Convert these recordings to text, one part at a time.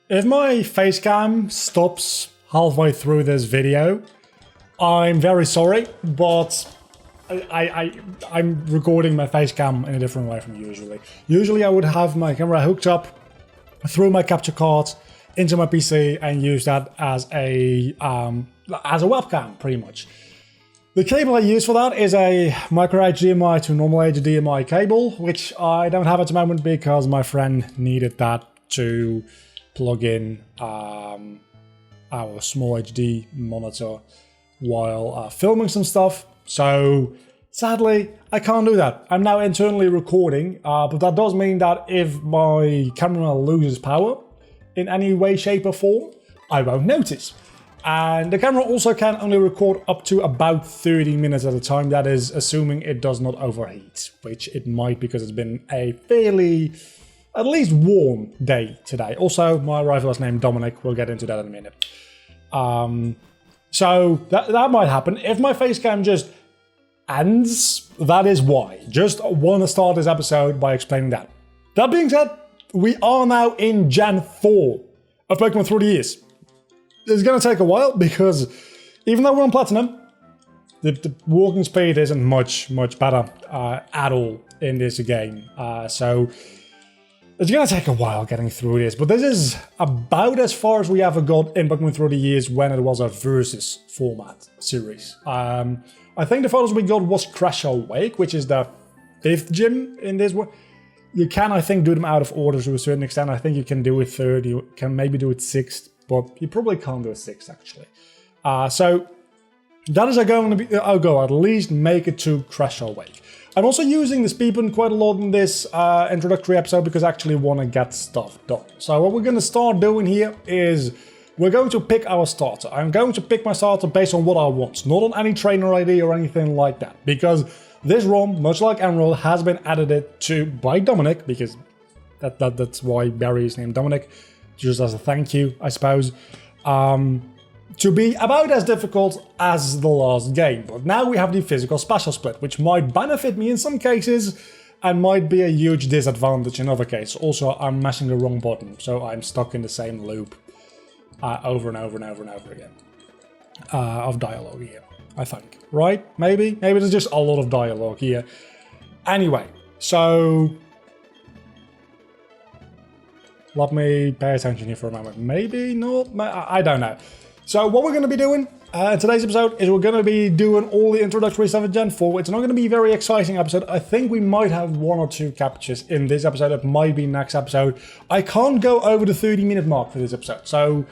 If my face cam stops halfway through this video, I'm very sorry, but I'm recording my face cam in a different way from usually. Usually I would have my camera hooked up through my capture card into my PC and use that as a webcam, pretty much. The cable I use for that is a micro HDMI to normal HDMI cable, which I don't have at the moment because my friend needed that to plug in our small HD monitor while filming some stuff. So sadly, I can't do that. I'm now internally recording, but that does mean that if my camera loses power in any way, shape or form, I won't notice. And the camera also can only record up to about 30 minutes at a time. That is assuming it does not overheat, which it might because it's been a fairly, at least warm day today. Also, my rival is named Dominic. We'll get into that in a minute. So that might happen. If my face cam just ends, that is why. Just want to start this episode by explaining that. That being said, we are now in Gen 4 of Pokemon Through the Years. It's going to take a while because even though we're on Platinum, the walking speed isn't much better at all in this game. So it's going to take a while getting through this, but this is about as far as we ever got in Pokemon Through the Years when it was a versus format series. I think the farthest we got was Crash Awake, which is the 5th gym in this one. You can, I think, do them out of order to a certain extent. I think you can do it 3rd, you can maybe do it 6th, but you probably can't do a 6th actually. So that is going to be, I'll go at least make it to Crash Awake. I'm also using the speed button quite a lot in this introductory episode because I actually want to get stuff done. So what we're going to start doing here is we're going to pick our starter. I'm going to pick my starter based on what I want, not on any trainer ID or anything like that. Because this ROM, much like Emerald, has been added to by Dominic, because that's why Barry is named Dominic, just as a thank you, I suppose, to be about as difficult as the last game. But now we have the physical special split, which might benefit me in some cases and might be a huge disadvantage in other cases. Also, I'm mashing the wrong button, so I'm stuck in the same loop over and over and over and over again of dialogue here, I think. Right? Maybe? Maybe there's just a lot of dialogue here. Anyway, so let me pay attention here for a moment. Maybe not? I don't know. So what we're going to be doing in today's episode is we're going to be doing all the introductory stuff in Gen 4. It's not going to be a very exciting episode. I think we might have 1 or 2 captures in this episode. It might be next episode. I can't go over the 30-minute mark for this episode. So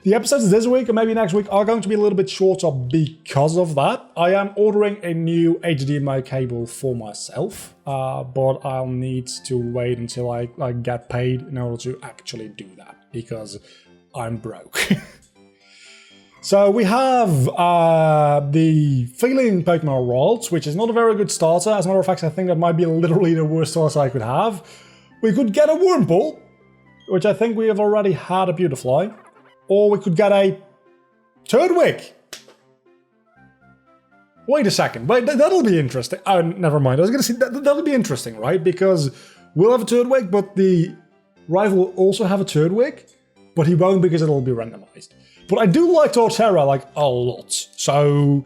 the episodes this week and maybe next week are going to be a little bit shorter because of that. I am ordering a new HDMI cable for myself, but I'll need to wait until I get paid in order to actually do that because I'm broke. So we have the Feeling Pokemon Worlds, which is not a very good starter. As a matter of fact, I think that might be literally the worst starter I could have. We could get a Wurmple, which I think we have already had a Beautifly. Or we could get a Turtwig. Wait a second. Wait, that'll be interesting. Oh, never mind. I was going to say, that'll be interesting, right? Because we'll have a Turtwig, but the rival will also have a Turtwig. But he won't because it'll be randomized. But I do like Torterra, like, a lot. So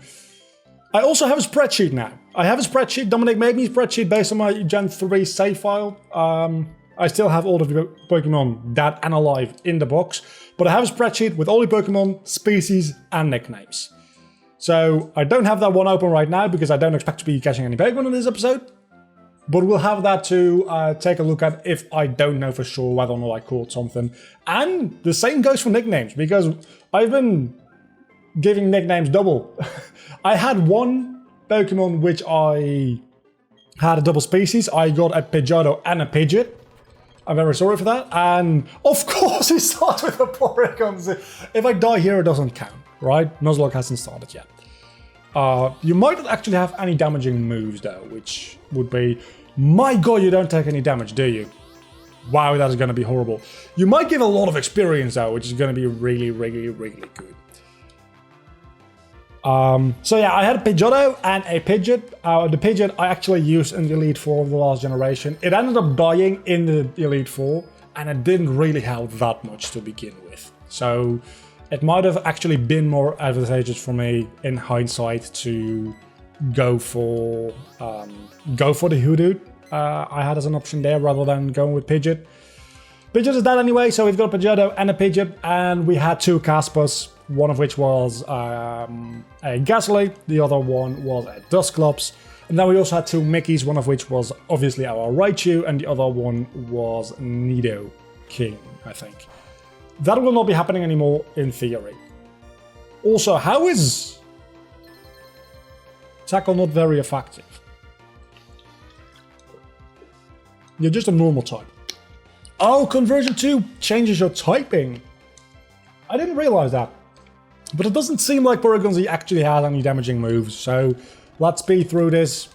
I also have a spreadsheet now. I have a spreadsheet. Dominic made me a spreadsheet based on my Gen 3 save file. I still have all of the Pokemon dead and alive in the box. But I have a spreadsheet with all the Pokemon, species, and nicknames. So I don't have that one open right now because I don't expect to be catching any Pokemon in this episode. But we'll have that to take a look at if I don't know for sure whether or not I caught something. And the same goes for nicknames, because I've been giving nicknames double. I had one Pokemon which I had a double species. I got a Pidgeotto and a Pidgeot. I'm very sorry for that. And of course it starts with a Porygon. If I die here, it doesn't count, right? Nuzlocke hasn't started yet. You might not actually have any damaging moves though, which would be, my god, you don't take any damage, do you? Wow, that is going to be horrible. You might give a lot of experience though, which is going to be really, really, really good. So yeah, I had a Pidgeotto and a Pidgeot. The Pidgeot I actually used in the Elite Four of the last generation. It ended up dying in the Elite Four, and it didn't really help that much to begin with. So it might have actually been more advantageous for me in hindsight to go for the Hoodoo I had as an option there rather than going with Pidgeot. Pidgeot is dead anyway, so we've got a Pidgeotto and a Pidgeot, and we had 2 Caspers, one of which was a Gastly, the other one was a Dusclops, and then we also had 2 Mickeys, one of which was obviously our Raichu, and the other one was Nidoking, I think. That will not be happening anymore in theory. Also, how is Tackle not very effective? You're just a normal type. Oh, conversion 2 changes your typing. I didn't realize that. But it doesn't seem like Porygon-Z actually has any damaging moves, so let's speed through this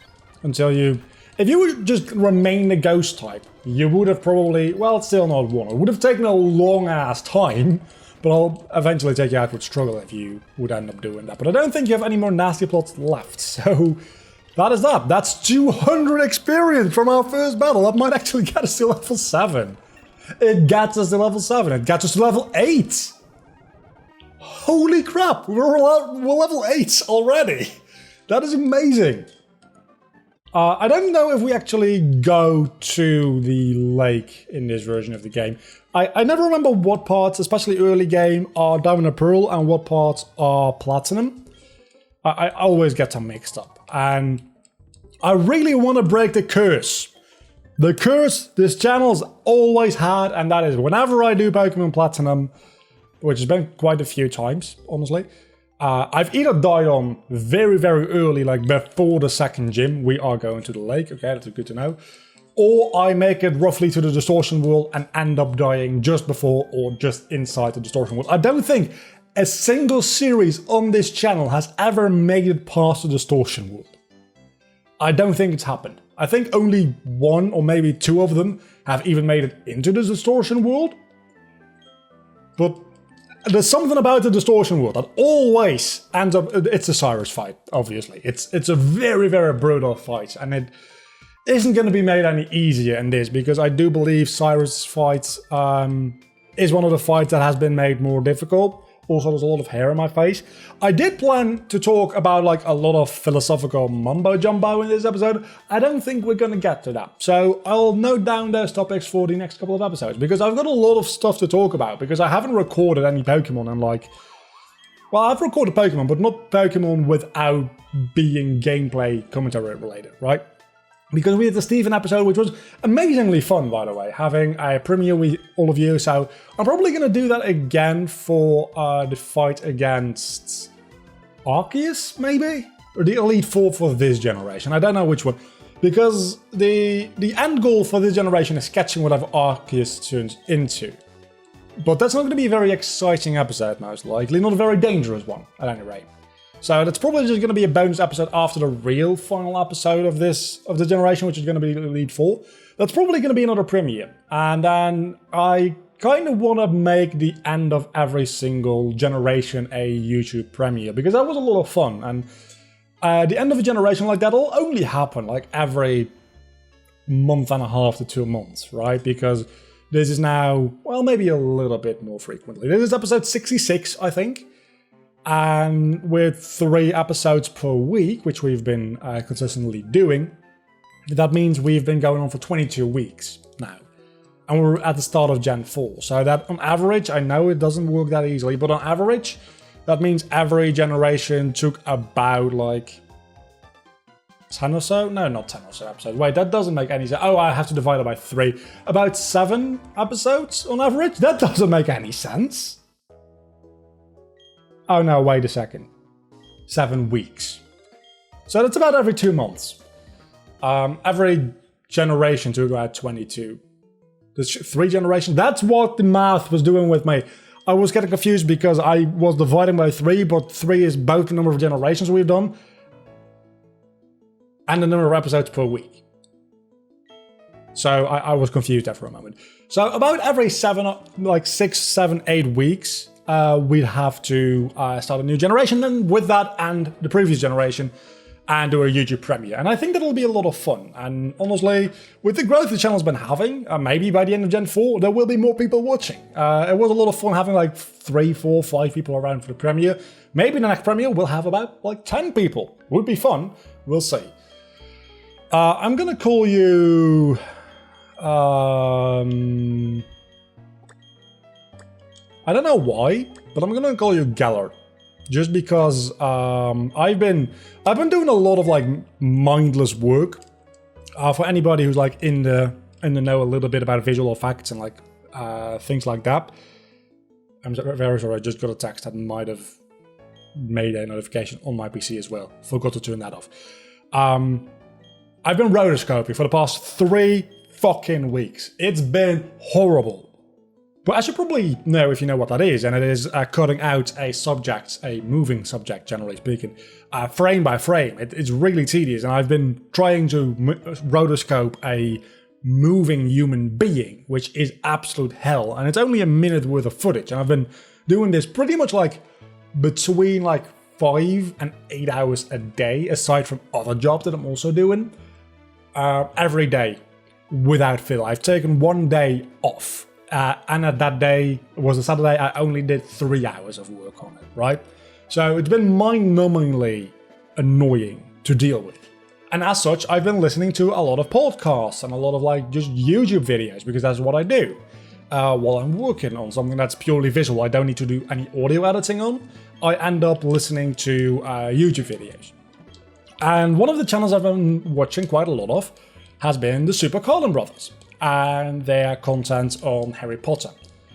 until you... If you would just remain the Ghost type, you would have probably... Well, it's still not won. It would have taken a long-ass time, but I'll eventually take you out with Struggle if you would end up doing that. But I don't think you have any more nasty plots left, so... That is that. That's 200 experience from our first battle. That might actually get us to level 7. It gets us to level 7. It gets us to level 8. Holy crap. We're level 8 already. That is amazing. I don't know if we actually go to the lake in this version of the game. I never remember what parts, especially early game, are Diamond and Pearl and what parts are Platinum. I always get them mixed up. And I really want to break the curse. The curse this channel's always had, and that is whenever I do Pokemon Platinum, which has been quite a few times, honestly, I've either died on very, very early, like before the 2nd gym, we are going to the lake, okay, that's good to know, or I make it roughly to the Distortion World and end up dying just before or just inside the Distortion World. I don't think a single series on this channel has ever made it past the Distortion World. I don't think it's happened. I think only 1 or maybe 2 of them have even made it into the Distortion World. But there's something about the Distortion World that always ends up... It's a Cyrus fight, obviously. It's a very, very brutal fight, and it isn't going to be made any easier in this, because I do believe Cyrus fights is one of the fights that has been made more difficult. Also, there's a lot of hair in my face. I did plan to talk about like a lot of philosophical mumbo-jumbo in this episode. I don't think we're going to get to that. So I'll note down those topics for the next couple of episodes, because I've got a lot of stuff to talk about, because I haven't recorded any Pokemon in like... Well, I've recorded Pokemon, but not Pokemon without being gameplay commentary related, right? Because we had the Steven episode, which was amazingly fun, by the way, having a premiere with all of you. So I'm probably going to do that again for the fight against Acreus, maybe? Or the Elite Four for this generation. I don't know which one. Because the end goal for this generation is catching whatever Acreus turns into. But that's not going to be a very exciting episode, most likely. Not a very dangerous one, at any rate. So that's probably just going to be a bonus episode after the real final episode of the generation, which is going to be Elite Four. That's probably going to be another premiere. And then I kind of want to make the end of every single generation a YouTube premiere, because that was a lot of fun. And the end of a generation like that will only happen like every month and a half to 2 months, right? Because this is now, well, maybe a little bit more frequently. This is episode 66, I think. And with 3 episodes per week, which we've been consistently doing, that means we've been going on for 22 weeks now. And we're at the start of Gen 4. So that on average, I know it doesn't work that easily, but on average, that means every generation took about like 10 or so? No, not 10 or so episodes. Wait, that doesn't make any sense. Oh, I have to divide it by 3. About 7 episodes on average? That doesn't make any sense. Oh no, wait a second. 7 weeks. So that's about every 2 months. Every generation took about 22. There's 3 generations. That's what the math was doing with me. I was getting confused because I was dividing by 3, but 3 is both the number of generations we've done and the number of episodes per week. So I was confused there for a moment. So about every 6, 7, 8 weeks, we'd have to start a new generation. And with that and the previous generation, and do a YouTube premiere. And I think that'll be a lot of fun. And honestly, with the growth the channel's been having, maybe by the end of Gen 4, there will be more people watching. It was a lot of fun having like 3, 4, 5 people around for the premiere. Maybe the next premiere we'll have about like 10 people. Would be fun. We'll see. I'm gonna call you... I don't know why, but I'm gonna call you Gellert. Just because I've been doing a lot of like mindless work. For anybody who's like in the know a little bit about visual effects and like things like that. I'm very sorry, I just got a text that might have made a notification on my PC as well. Forgot to turn that off. I've been rotoscoping for the past 3 fucking weeks. It's been horrible. But as you probably know if you know what that is, and it is cutting out a subject, a moving subject generally speaking, frame by frame. It's really tedious, and I've been trying to rotoscope a moving human being, which is absolute hell, and it's only a minute worth of footage, and I've been doing this pretty much like between like 5 and 8 hours a day, aside from other jobs that I'm also doing, every day without fail. I've taken 1 day off. And at that day, it was a Saturday, I only did 3 hours of work on it, right? So it's been mind-numbingly annoying to deal with. And as such, I've been listening to a lot of podcasts and a lot of like just YouTube videos, because that's what I do while I'm working on something that's purely visual. I don't need to do any audio editing on. I end up listening to YouTube videos. And one of the channels I've been watching quite a lot of has been the Super Carlin Brothers and their content on Harry Potter.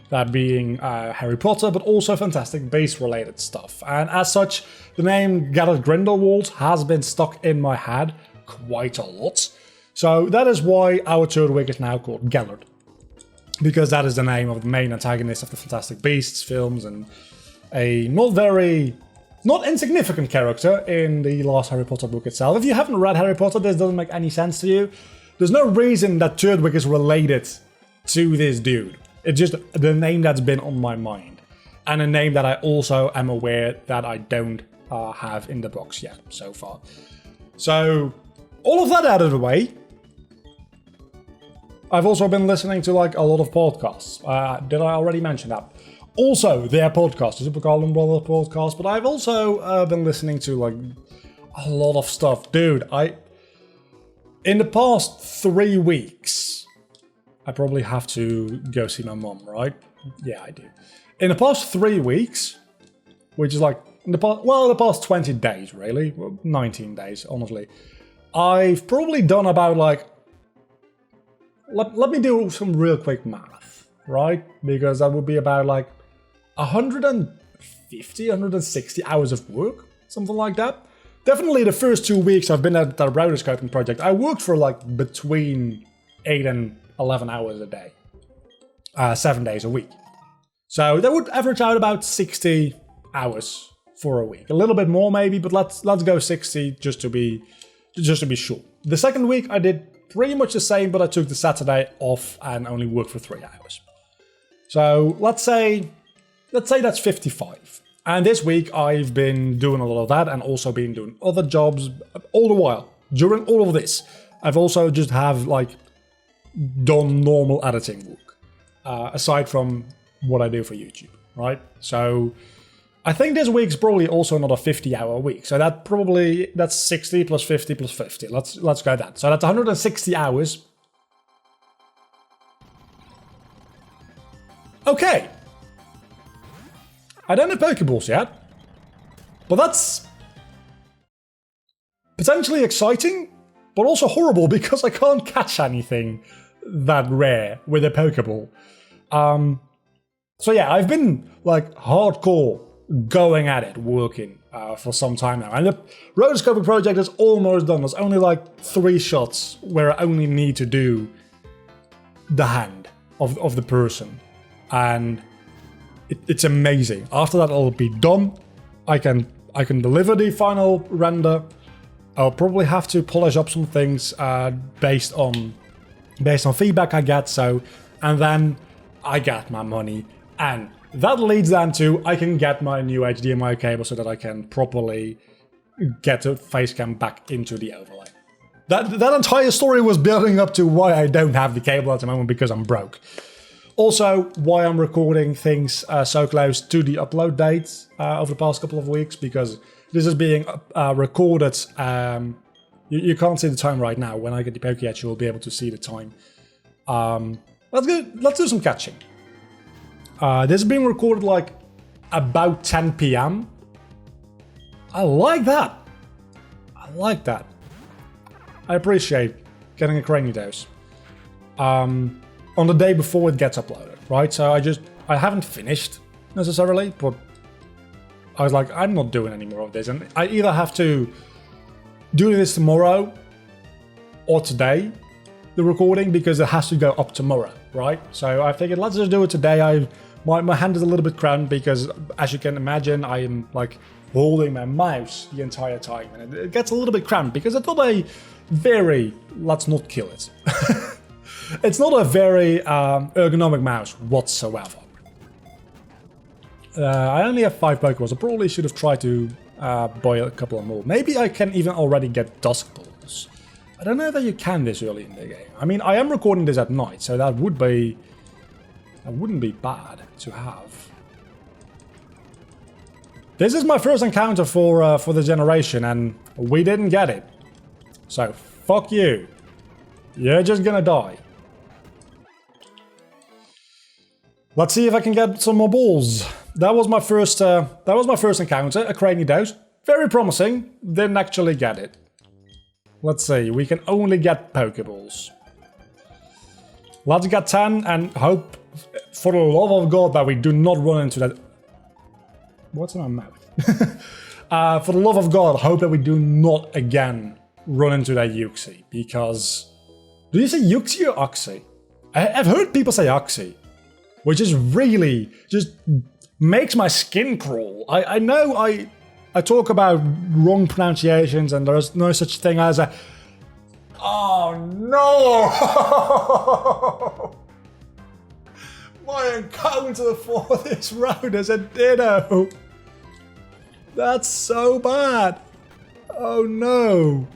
That being Harry Potter, but also Fantastic Beasts related stuff. And as such, the name Gellert Grindelwald has been stuck in my head quite a lot. So that is why our Turtwig is now called Gellert. Because that is the name of the main antagonist of the Fantastic Beasts films, and a not insignificant character in the last Harry Potter book itself. If you haven't read Harry Potter, this doesn't make any sense to you. There's no reason that Turtwig is related to this dude. It's just the name that's been on my mind. And a name that I also am aware that I don't have in the box yet so far. So, all of that out of the way, I've also been listening to like a lot of podcasts. Did I already mention that? Also, their podcast, the Super Carlin Brothers podcast, but I've also been listening to like a lot of stuff. Dude, in the past 3 weeks, I probably have to go see my mom, right? Yeah, I do. In the past 3 weeks, which is like, the past 20 days, really. 19 days, honestly. I've probably done about like, let me do some real quick math, right? Because that would be about like 150, 160 hours of work, something like that. Definitely the first 2 weeks I've been at the rotoscoping project, I worked for like between 8 and 11 hours a day. 7 days a week. So that would average out about 60 hours for a week. A little bit more maybe, but let's go 60 just to be sure. The second week I did pretty much the same, but I took the Saturday off and only worked for 3 hours. So let's say that's 55. And this week I've been doing a lot of that and also been doing other jobs all the while. During all of this, I've also just have like done normal editing work, aside from what I do for YouTube, right? So I think this week's probably also not a 50-hour week. So that's 60 plus 50 plus 50. Let's go that. So that's 160 hours. Okay. I don't have Pokeballs yet, but that's potentially exciting, but also horrible because I can't catch anything that rare with a Pokeball. So yeah, I've been like hardcore going at it, working for some time now. And the rotoscoping project is almost done. There's only like 3 shots where I only need to do the hand of the person. And it's amazing. After that, it'll be done. I can deliver the final render. I'll probably have to polish up some things based on feedback I get. So, and then I get my money, and that leads then to I can get my new HDMI cable so that I can properly get the facecam back into the overlay. That entire story was building up to why I don't have the cable at the moment, because I'm broke. Also, why I'm recording things so close to the upload date over the past couple of weeks, because this is being recorded. You can't see the time right now. When I get the Pokéatch, you'll be able to see the time. Let's do some catching. This is being recorded like about 10 PM. I like that. I like that. I appreciate getting a cranial dose on the day before it gets uploaded, right? So I haven't finished necessarily, but I was like, I'm not doing any more of this, and I either have to do this tomorrow or today, the recording, because it has to go up tomorrow, right? So I figured let's just do it today. My hand is a little bit cramped because, as you can imagine, I am like holding my mouse the entire time, and it gets a little bit cramped because it's not a very, let's not kill it. It's not a very ergonomic mouse whatsoever. I only have 5 Pokeballs. I probably should have tried to buy a couple of more. Maybe I can even already get Dusk Balls. I don't know that you can this early in the game. I mean, I am recording this at night, so that wouldn't be bad to have. This is my first encounter for the generation, and we didn't get it. So fuck you. You're just gonna die. Let's see if I can get some more balls. That was my first encounter, a Cranidos. Very promising. Didn't actually get it. Let's see. We can only get Pokeballs. Let's get 10 and hope, for the love of God, that we do not run into that. What's in my mouth? For the love of God, hope that we do not again run into that Uxie, because... Do you say Uxie or Uxie? I've heard people say Uxie, which is really just makes my skin crawl. I know I talk about wrong pronunciations and there's no such thing as a... Oh no! My encounter for this round is a Ditto. That's so bad. Oh no.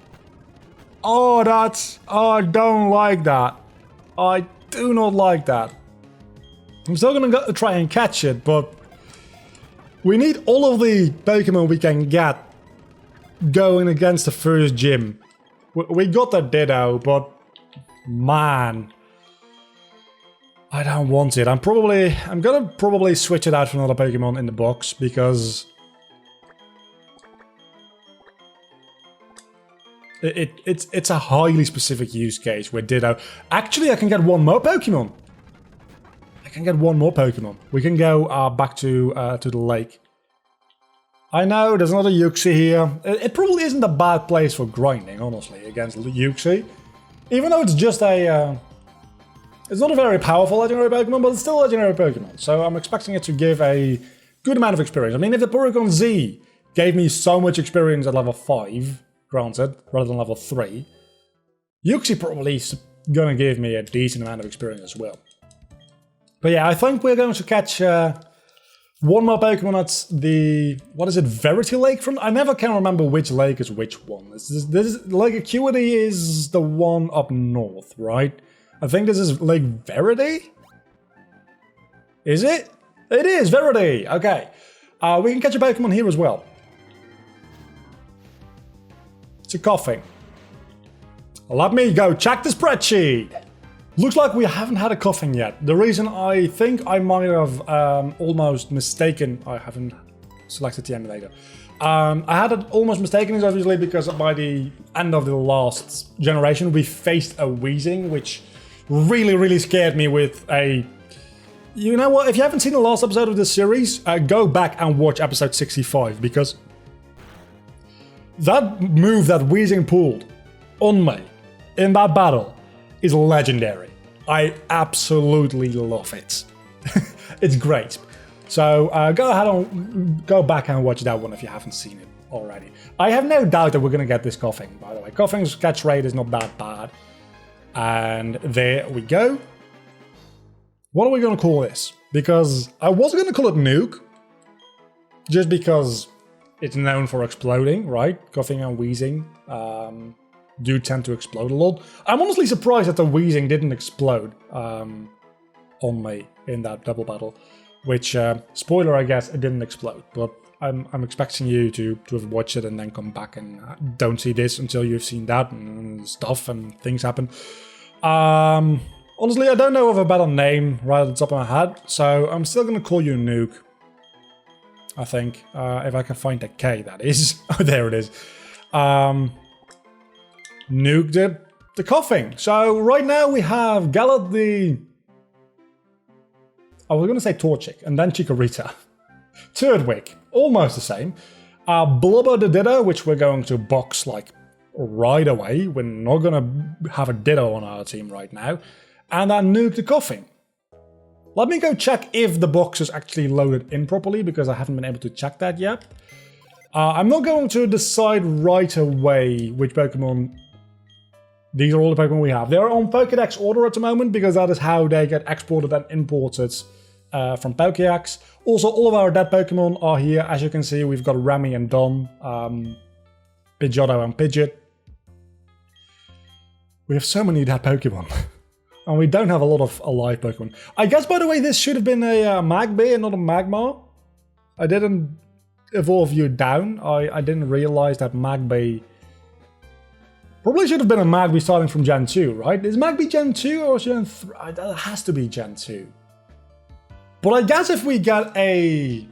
Oh, I don't like that. I do not like that. I'm still gonna try and catch it, but we need all of the Pokemon we can get going against the first gym. We got that Ditto, but man, I don't want it. I'm gonna probably switch it out for another Pokemon in the box, because it's a highly specific use case with Ditto. Actually, I can get one more Pokemon. We can go back to the lake. I know there's another Uxie here. It probably isn't a bad place for grinding, honestly, against Uxie. Even though it's just a... it's not a very powerful legendary Pokemon, but it's still a legendary Pokemon. So I'm expecting it to give a good amount of experience. I mean, if the Porygon Z gave me so much experience at level 5, granted, rather than level 3, Uxie probably is going to give me a decent amount of experience as well. But yeah, I think we're going to catch one more Pokemon at the... What is it? Verity Lake? I never can remember which lake is which one. Lake Acuity is the one up north, right? I think this is Lake Verity? Is it? It is! Verity! Okay. We can catch a Pokemon here as well. It's a Coughing. Let me go check the spreadsheet! Looks like we haven't had a Coughing yet. The reason I think I might have almost mistaken... I haven't selected the emulator. I had it almost mistaken is obviously because by the end of the last generation we faced a Weezing, which really scared me with a... You know what? If you haven't seen the last episode of this series, go back and watch episode 65, because that move that Weezing pulled on me in that battle is legendary. I absolutely love it. It's great. So go ahead and go back and watch that one if you haven't seen it already. I have no doubt that we're going to get this Coughing, by the way. Coughing's catch rate is not that bad. And there we go. What are we going to call this? Because I was going to call it Nuke, just because it's known for exploding, right? Coughing and wheezing do tend to explode a lot. I'm honestly surprised that the wheezing didn't explode on me in that double battle. Which, spoiler, I guess, it didn't explode. But I'm expecting you to have watched it and then come back and don't see this until you've seen that and stuff and things happen. Honestly, I don't know of a better name right at the top of my head, so I'm still going to call you Nuke. I think, if I can find the K, that is. Oh, there it is. Nuke did the coughing. So right now we have Gallet the... I was going to say Torchic, and then Chikorita. Turdwick, almost the same. Blubber the Ditto, which we're going to box like right away. We're not going to have a Ditto on our team right now. And then Nuke the Coughing. Let me go check if the box is actually loaded in properly, because I haven't been able to check that yet. I'm not going to decide right away which Pokemon... These are all the Pokemon we have. They're on Pokédex order at the moment, because that is how they get exported and imported from Pokédex. Also, all of our dead Pokemon are here. As you can see, we've got Remy and Don, Pidgeotto and Pidgeot. We have so many dead Pokemon. And we don't have a lot of alive Pokemon. I guess, by the way, this should have been a Magby and not a Magmar. I didn't evolve you down. I didn't realize that Magby... Probably should have been a Magby starting from Gen 2, right? Is Magby Gen 2 or Gen 3? That has to be Gen 2. But I guess if we get a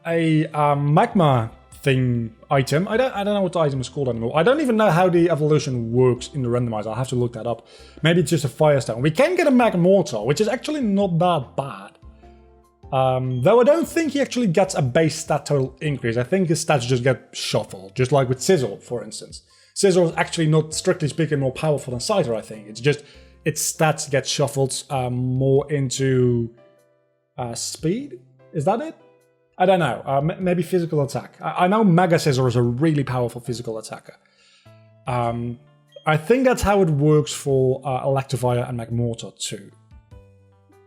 Magma thing item, I don't know what the item is called anymore. I don't even know how the evolution works in the randomizer. I'll have to look that up. Maybe it's just a Firestone. We can get a Magmortar, which is actually not that bad. Though I don't think he actually gets a base stat total increase. I think his stats just get shuffled, just like with Sizzle, for instance. Sizzle is actually not, strictly speaking, more powerful than Scyther, I think. It's just its stats get shuffled more into speed? Is that it? I don't know. Maybe physical attack. I know Mega Scizor is a really powerful physical attacker. I think that's how it works for Electivire and Magmortar too.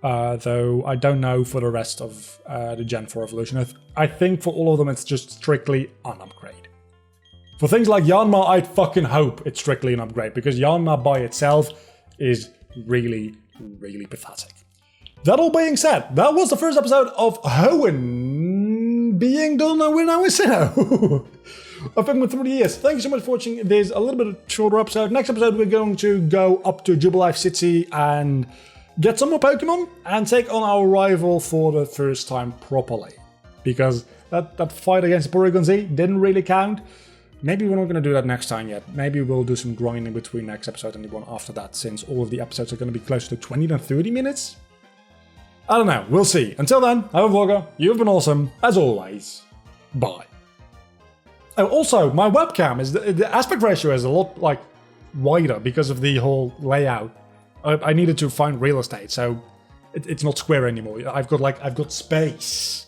Though I don't know for the rest of the Gen 4 evolution. I think for all of them it's just strictly an upgrade. For things like Yanma, I'd fucking hope it's strictly an upgrade, because Yanma by itself is really, really pathetic. That all being said, that was the first episode of Hoenn being done, and we're now in Sinnoh. I've been with 3 years. Thank you so much for watching this a little bit shorter episode. Next episode, we're going to go up to Jubilife City and get some more Pokemon and take on our rival for the first time properly. Because that fight against Porygon Z didn't really count. Maybe we're not going to do that next time yet. Maybe we'll do some grinding between next episode and the one after that, since all of the episodes are going to be closer to 20 than 30 minutes. I don't know, we'll see. Until then, I'm a vlogger, you've been awesome, as always. Bye. Oh, also, my webcam, the aspect ratio is a lot, like, wider because of the whole layout. I needed to find real estate, so it's not square anymore. I've got space.